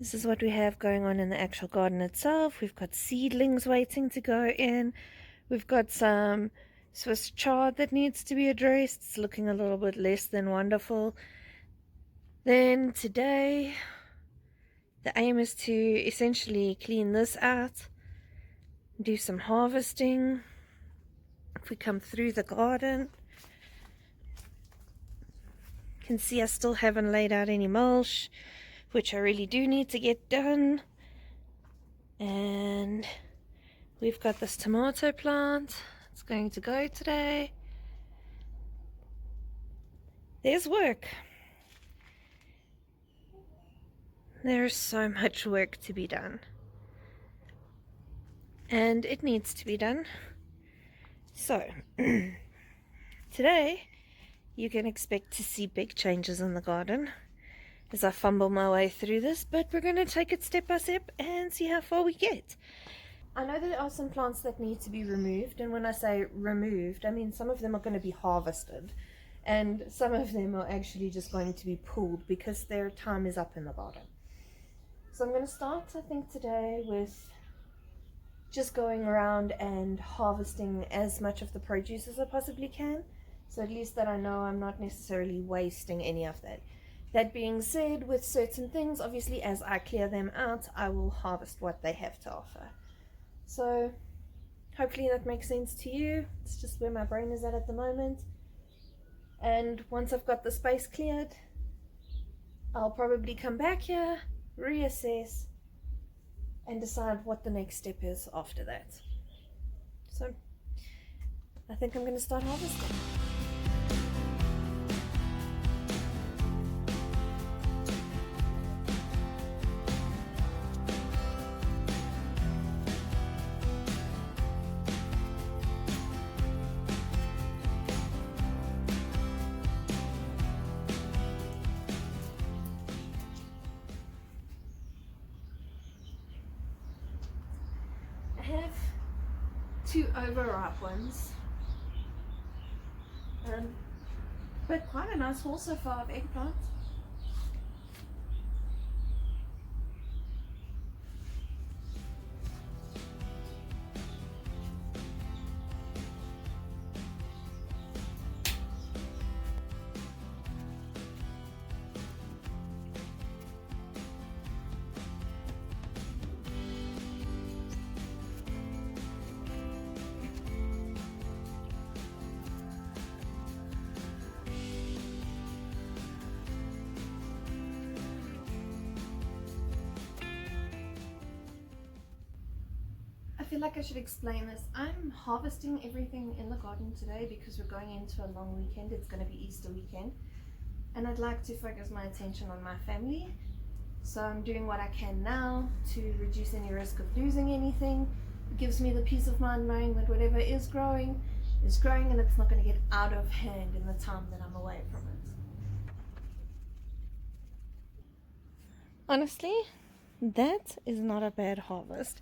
This is what we have going on in the actual garden itself. We've got seedlings waiting to go in. We've got some Swiss chard that needs to be addressed. It's looking a little bit less than wonderful. Then today, the aim is to essentially clean this out, do some harvesting. If we come through the garden, you can see I still haven't laid out any mulch, which I really do need to get done. And we've got this tomato plant. It's going to go today. There's work. There's so much work to be done. And it needs to be done. So, today you can expect to see big changes in the garden as I fumble my way through this, but we're going to take it step by step and see how far we get. I know there are some plants that need to be removed, and when I say removed, I mean some of them are going to be harvested and some of them are actually just going to be pulled because their time is up in the garden. So I'm going to start, I think, today with just going around and harvesting as much of the produce as I possibly can, so at least that I know I'm not necessarily wasting any of that. That being said, with certain things, obviously as I clear them out, I will harvest what they have to offer. So hopefully that makes sense to you. It's just where my brain is at the moment. And once I've got the space cleared, I'll probably come back here, reassess, and decide what the next step is after that. So I think I'm going to start harvesting. I have two overripe ones, but quite a nice haul so far of eggplants. I feel like I should explain this. I'm harvesting everything in the garden today because we're going into a long weekend. It's going to be Easter weekend, and I'd like to focus my attention on my family. So I'm doing what I can now to reduce any risk of losing anything. It gives me the peace of mind knowing that whatever is growing and it's not going to get out of hand in the time that I'm away from it. Honestly, that is not a bad harvest.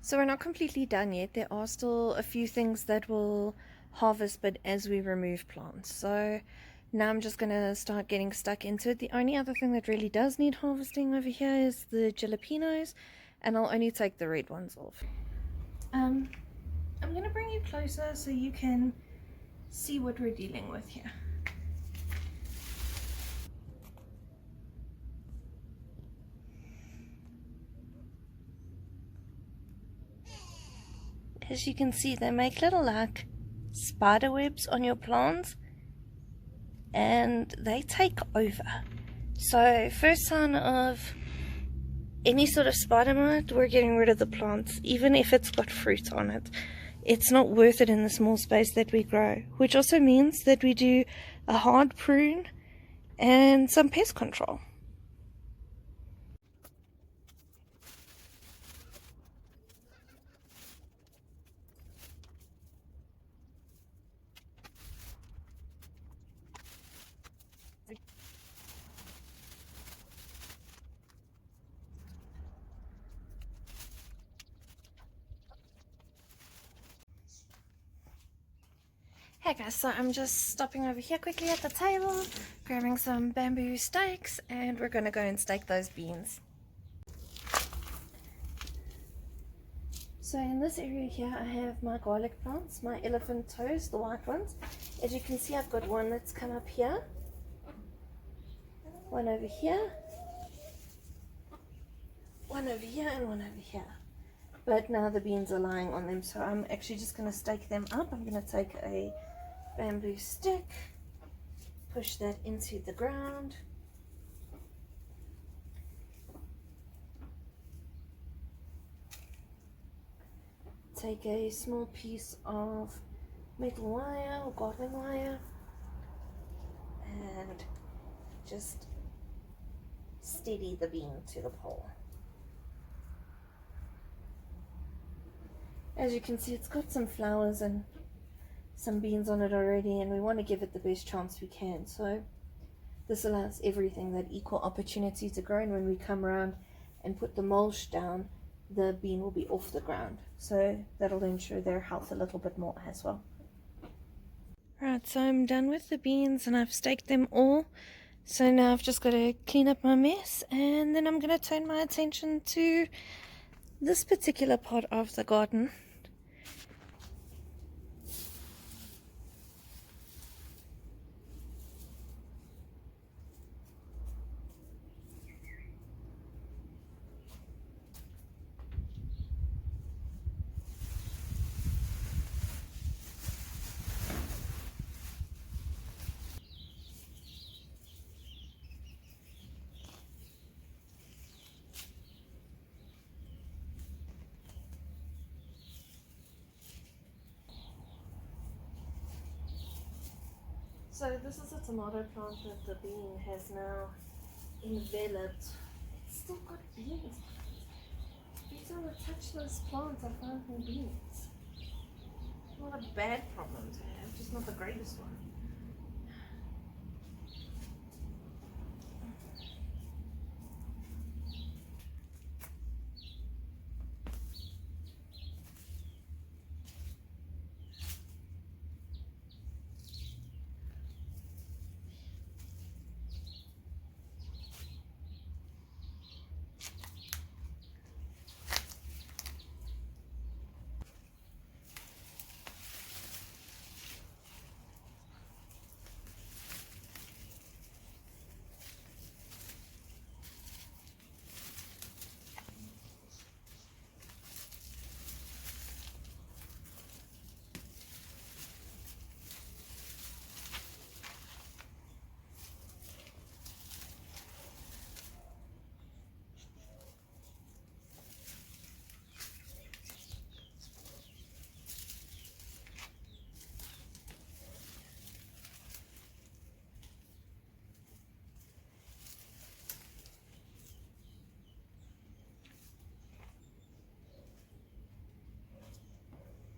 So we're not completely done yet. There are still a few things that will harvest, but as we remove plants. So now I'm just going to start getting stuck into it. The only other thing that really does need harvesting over here is the jalapenos, and I'll only take the red ones off. I'm going to bring you closer so you can see what we're dealing with here. As you can see, they make little like spider webs on your plants and they take over. So first sign of any sort of spider mite, we're getting rid of the plants, even if it's got fruit on it. It's not worth it in the small space that we grow, which also means that we do a hard prune and some pest control. Hey guys, so I'm just stopping over here quickly at the table, grabbing some bamboo stakes, and we're gonna go and stake those beans. So in this area here I have my garlic plants, my elephant toes, the white ones. As you can see, I've got one that's come up here, one over here, one over here, and one over here. But now the beans are lying on them, so I'm actually just going to stake them up. I'm going to take a bamboo stick, push that into the ground. Take a small piece of metal wire or gardening wire and just steady the bean to the pole. As you can see, it's got some flowers and some beans on it already, and we want to give it the best chance we can. So this allows everything that equal opportunity to grow, and when we come around and put the mulch down, the bean will be off the ground. So that'll ensure their health a little bit more as well. Right, so I'm done with the beans and I've staked them all. So now I've just got to clean up my mess, and then I'm going to turn my attention to this particular part of the garden. So this is a tomato plant that the bean has now enveloped. It's still got beans. Every time I touch those plants, I find more beans. Not a bad problem to have, just not the greatest one.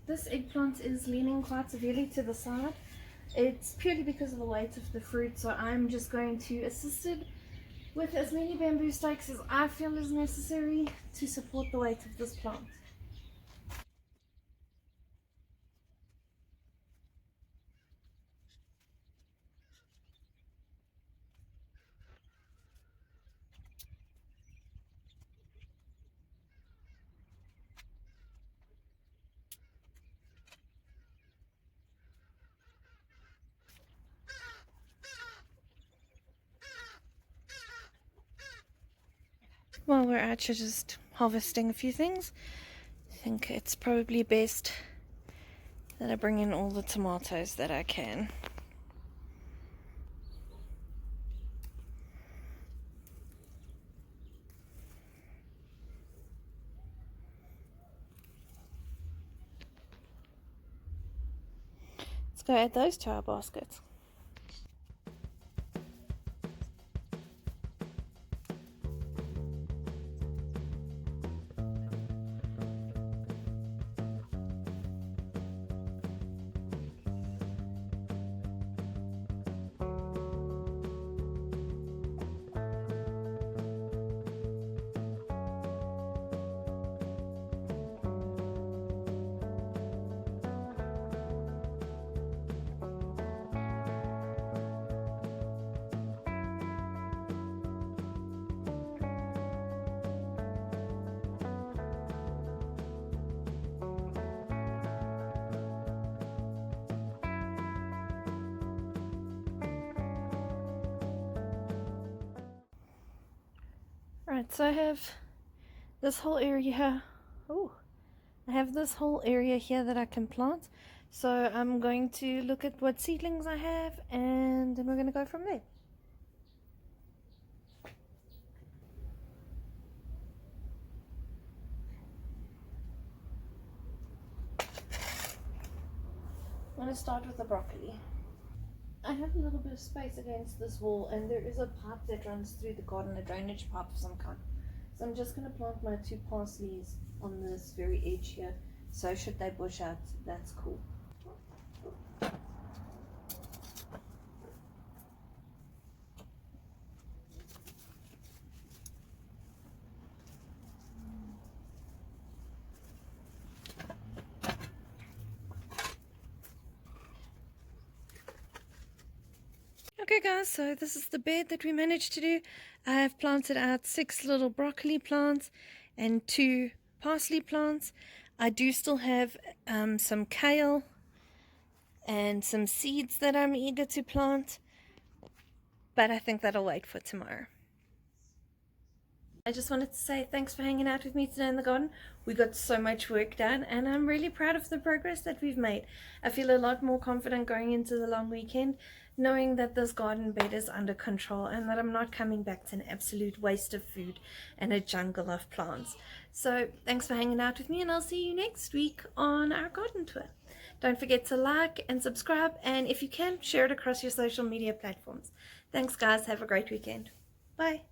This eggplant is leaning quite severely to the side. It's purely because of the weight of the fruit, so I'm just going to assist it with as many bamboo stakes as I feel is necessary to support the weight of this plant. While we're out here just harvesting a few things, I think it's probably best that I bring in all the tomatoes that I can. Let's go add those to our baskets. Right, so I have this whole area. Oh, I have this whole area here that I can plant. So I'm going to look at what seedlings I have, and then we're going to go from there. I'm going to start with the broccoli. I have a little bit of space against this wall, and there is a pipe that runs through the garden, a drainage pipe of some kind. So I'm just going to plant my 2 parsleys on this very edge here. So should they bush out, that's cool. Okay guys, so this is the bed that we managed to do. I have planted out 6 little broccoli plants and 2 parsley plants. I do still have some kale and some seeds that I'm eager to plant, but I think that'll wait for tomorrow. I just wanted to say thanks for hanging out with me today in the garden. We got so much work done, and I'm really proud of the progress that we've made. I feel a lot more confident going into the long weekend, knowing that this garden bed is under control and that I'm not coming back to an absolute waste of food and a jungle of plants. So thanks for hanging out with me, and I'll see you next week on our garden tour. Don't forget to like and subscribe, and if you can, share it across your social media platforms. Thanks guys, have a great weekend. Bye.